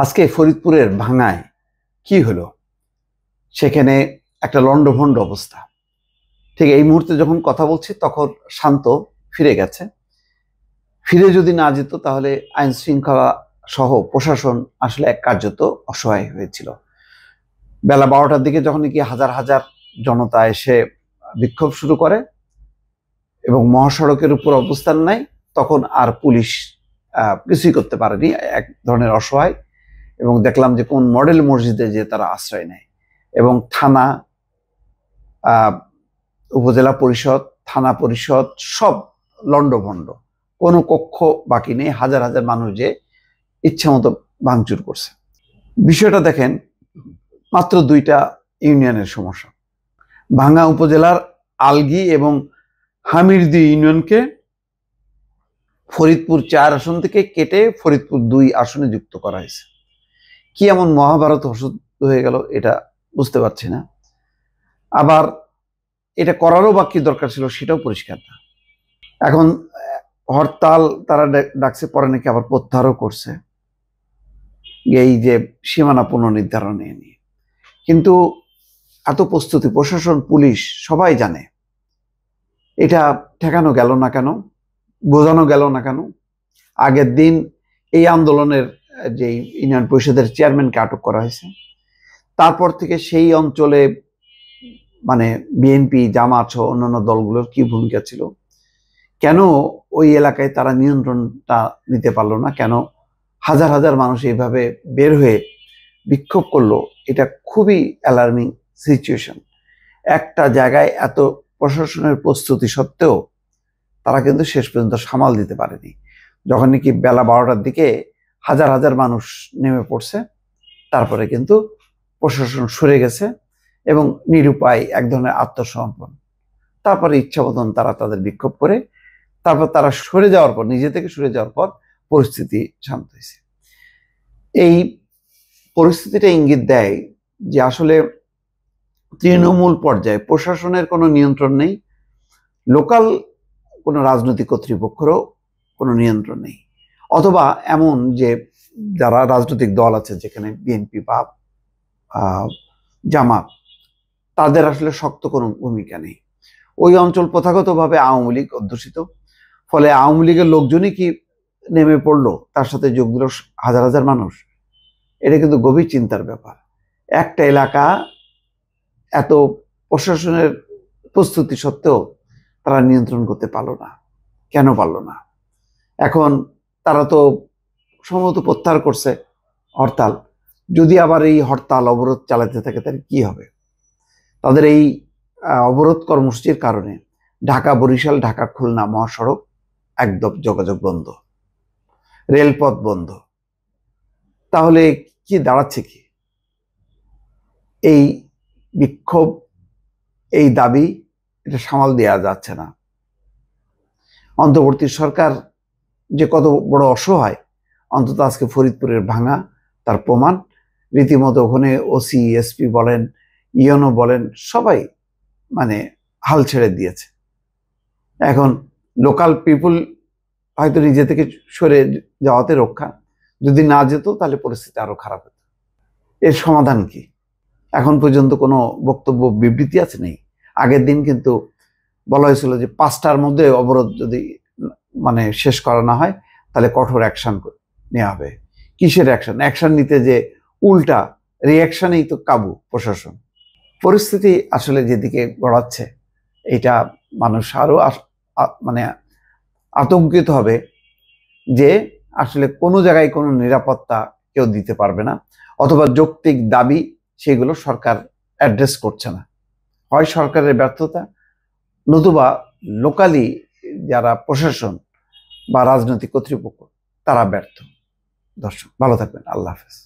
আজকে ফরিদপুরের ভাঙায় কি হলো? সেখানে একটা লন্ডভন্ড অবস্থা। ঠিক এই মুহূর্তে যখন কথা বলছি তখন শান্ত ফিরে গেছে। ফিরে যদি না যেত তাহলে আইন শৃঙ্খলা সহ প্রশাসন আসলে এক কার্যত অসহায় হয়েছিল। বেলা 12টার দিকে যখন কি হাজার হাজার জনতা এসে বিক্ষোভ শুরু করে এবং মহাসড়কের উপর অবস্থান নেয়, তখন আর পুলিশ কিছুই করতে পারেনি, এক ধরনের অসহায়। এবং দেখলাম যে কোন মডেল মসজিদে যে তারা আশ্রয় নেয় এবং থানা, উপজেলা পরিষদ, থানা পরিষদ সব লন্ডভন্ড, কোনো কক্ষ বাকি নেই। হাজার হাজার মানুষ যে ইচ্ছা মতো ভাঙচুর করছে। বিষয়টা দেখেন, মাত্র 2টা ইউনিয়নের সমস্যা। ভাঙ্গা উপজেলার আলগি এবং হামিরদি ইউনিয়নকে ফরিদপুর 4 আসন থেকে কেটে ফরিদপুর 2 আসনে যুক্ত করা হয়েছে। কি এমন মহাভারত হয়ে গেল এটা বুঝতে পারছি না। আবার এটা করারও বা কি দরকার ছিল সেটাও পরিষ্কার না। এখন হরতাল তারা ডাকছে, পরে নাকি আবার প্রত্যাহারও করছে এই যে সীমানা পুনর্নির্ধারণে নিয়ে। কিন্তু এত প্রস্তুতি, প্রশাসন, পুলিশ সবাই জানে, এটা ঠেকানো গেল না কেন, বোঝানো গেল না কেন? আগের দিন এই আন্দোলনের যে ইউনিয়ন পরিষদের চেয়ারম্যানকে আটক করা হয়েছে, তারপর থেকে সেই অঞ্চলে মানে বিএনপি, জামাত সহ অন্যান্য দলগুলোর কি ভূমিকা ছিল? কেন ওই এলাকায় তারা নিয়ন্ত্রণটা নিতে পারলো না? কেন হাজার হাজার মানুষ এইভাবে বের হয়ে বিক্ষোভ করলো? এটা খুবই অ্যালার্মিং সিচুয়েশন। একটা জায়গায় এত প্রশাসনের প্রস্তুতি সত্ত্বেও তারা কিন্তু শেষ পর্যন্ত সামাল দিতে পারেনি। যখন নাকি বেলা 12টার দিকে হাজার হাজার মানুষ নেমে পড়ছে, তারপরে কিন্তু প্রশাসন সরে গেছে এবং নিরুপায় এক ধরনের আত্মসমর্পণ। তারপরে ইচ্ছা মতন তারা তাদের বিক্ষোভ করে, তারপর তারা সরে যাওয়ার পর, নিজে থেকে সরে যাওয়ার পর পরিস্থিতি শান্ত হয়েছে। এই পরিস্থিতিটা ইঙ্গিত দেয় যে আসলে তৃণমূল পর্যায়ে প্রশাসনের কোনো নিয়ন্ত্রণ নেই, লোকাল কোনো রাজনৈতিক কর্তৃপক্ষেরও কোনো নিয়ন্ত্রণ নেই। অথবা এমন যে যারা রাজনৈতিক দল আছে, যেখানে বিএনপি বা জামাত, তাদের আসলে শক্ত কোনো ভূমিকা নেই। ওই অঞ্চল প্রথাগতভাবে আওয়ামী লীগ অধ্যুষিত, ফলে আওয়ামী লীগের লোকজনই কি নেমে পড়লো, তার সাথে যোগ দিল হাজার হাজার মানুষ। এটা কিন্তু গভীর চিন্তার ব্যাপার। একটা এলাকা এত প্রশাসনের প্রস্তুতি সত্ত্বেও তারা নিয়ন্ত্রণ করতে পারলো না। কেন পারলো না? এখন তারা তো সম্ভবত প্রত্যাহার করছে হরতাল। যদি আবার এই হরতাল অবরোধ চালাতে থাকে তাহলে কি হবে? তাদের এই অবরোধ কর্মসূচির কারণে ঢাকা বরিশাল, ঢাকা খুলনা মহাসড়ক একদম যোগাযোগ বন্ধ, রেলপথ বন্ধ। তাহলে কি দাঁড়াচ্ছে? কি এই বিক্ষোভ, এই দাবি, এটা সামাল দেওয়া যাচ্ছে না। অন্তর্বর্তী সরকার যে কত বড় অসহায়, অন্তত আজকে ফরিদপুরের ভাঙা তার প্রমাণ। রীতিমতো ওখানে ওসি, এসপি বলেন, ইয়নো বলেন, সবাই মানে হাল ছেড়ে দিয়েছে। এখন লোকাল পিপুল হয়তো নিজে থেকে সরে যাওয়াতে রক্ষা, যদি না যেত তাহলে পরিস্থিতি আরো খারাপ হতো। এর সমাধান কি? এখন পর্যন্ত কোনো বক্তব্য, বিবৃতি আছে? নেই। আগের দিন কিন্তু বলা হয়েছিল যে 5টার মধ্যে অবরোধ যদি মানে শেষ করা না হয় তাহলে কঠোর অ্যাকশন নেওয়া হবে। কিসের অ্যাকশন? অ্যাকশন নিতে যে উল্টা রিয়াকশনেই তো কাবু প্রশাসন। পরিস্থিতি আসলে যেদিকে গড়াচ্ছে, এটা মানুষ আরো মানে আতঙ্কিত হবে যে আসলে কোনো জায়গায় কোনো নিরাপত্তা কেউ দিতে পারবে না, অথবা যৌক্তিক দাবি সেগুলো সরকার অ্যাড্রেস করছে না। হয় সরকারের ব্যর্থতা, নতুবা লোকালি যারা প্রশাসন বা রাজনৈতিক কর্তৃপক্ষ তারা ব্যর্থ। দর্শক ভালো থাকবেন, আল্লাহ হাফেজ।